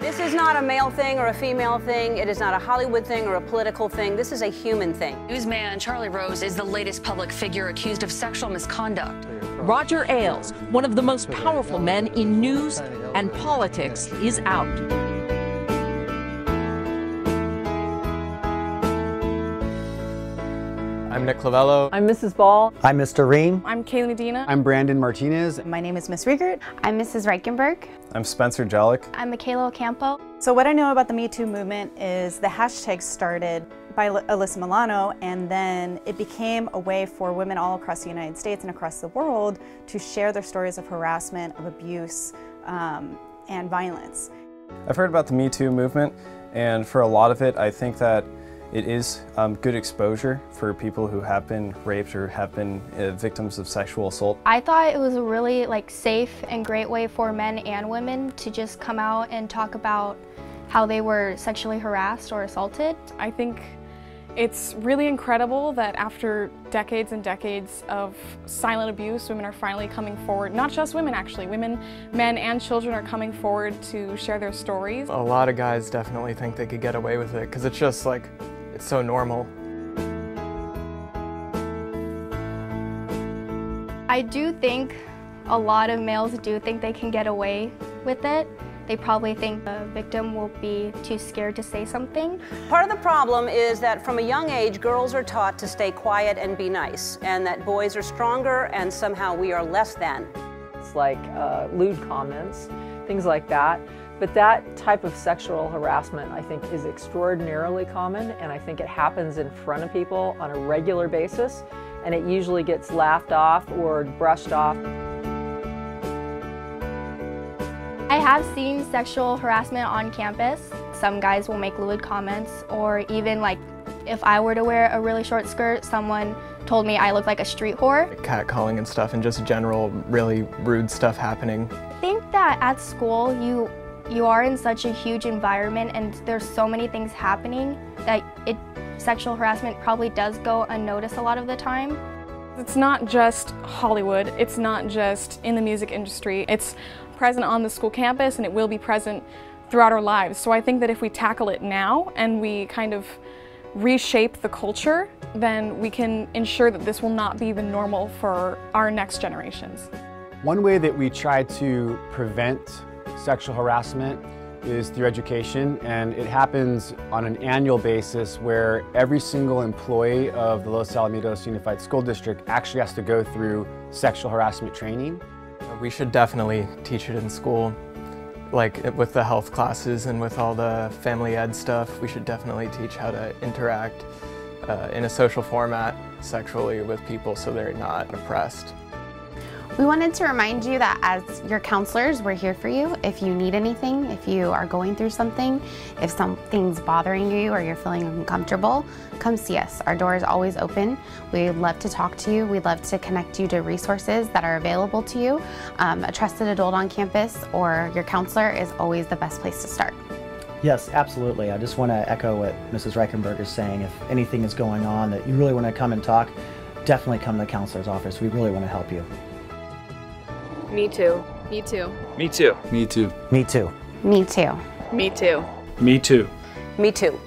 This is not a male thing or a female thing. It is not a Hollywood thing or a political thing. This is a human thing. Newsman Charlie Rose is the latest public figure accused of sexual misconduct. Roger Ailes, one of the most powerful men in news and politics, is out. I'm Nick Clavello. I'm Mrs. Ball. I'm Mr. Ream. I'm Kaylee Medina. I'm Brandon Martinez. My name is Miss Riegert. I'm Mrs. Reichenberg. I'm Spencer Jellick. I'm Michaela Ocampo. So what I know about the Me Too movement is the hashtag started by Alyssa Milano, and then it became a way for women all across the United States and across the world to share their stories of harassment, of abuse, and violence. I've heard about the Me Too movement, and for a lot of it, I think that it is good exposure for people who have been raped or have been victims of sexual assault. I thought it was a really safe and great way for men and women to just come out and talk about how they were sexually harassed or assaulted. I think it's really incredible that after decades and decades of silent abuse, women are finally coming forward. Not just women, actually. Women, men, and children are coming forward to share their stories. A lot of guys definitely think they could get away with it because it's just it's so normal. I do think a lot of males do think they can get away with it. They probably think the victim will be too scared to say something. Part of the problem is that from a young age, girls are taught to stay quiet and be nice, and that boys are stronger and somehow we are less than. It's like lewd comments, things like that. But that type of sexual harassment, I think, is extraordinarily common, and I think it happens in front of people on a regular basis, and it usually gets laughed off or brushed off. I have seen sexual harassment on campus. Some guys will make lewd comments, or even if I were to wear a really short skirt, someone told me I look like a street whore. Catcalling and stuff, and just general really rude stuff happening. I think that at school you are in such a huge environment and there's so many things happening that sexual harassment probably does go unnoticed a lot of the time. It's not just Hollywood, it's not just in the music industry, it's present on the school campus and it will be present throughout our lives. So I think that if we tackle it now and we kind of reshape the culture, then we can ensure that this will not be the normal for our next generations. One way that we try to prevent sexual harassment is through education, and it happens on an annual basis where every single employee of the Los Alamitos Unified School District actually has to go through sexual harassment training. We should definitely teach it in school, with the health classes and with all the family ed stuff. We should definitely teach how to interact in a social format sexually with people so they're not oppressed. We wanted to remind you that as your counselors, we're here for you. If you need anything, if you are going through something, if something's bothering you or you're feeling uncomfortable, come see us. Our door is always open. We'd love to talk to you. We'd love to connect you to resources that are available to you. A trusted adult on campus or your counselor is always the best place to start. Yes, absolutely. I just want to echo what Mrs. Reichenberg is saying. If anything is going on that you really want to come and talk, definitely come to the counselor's office. We really want to help you. Me too. Me too. Me too. Me too. Me too. Me too. Me too. Me too. Me too.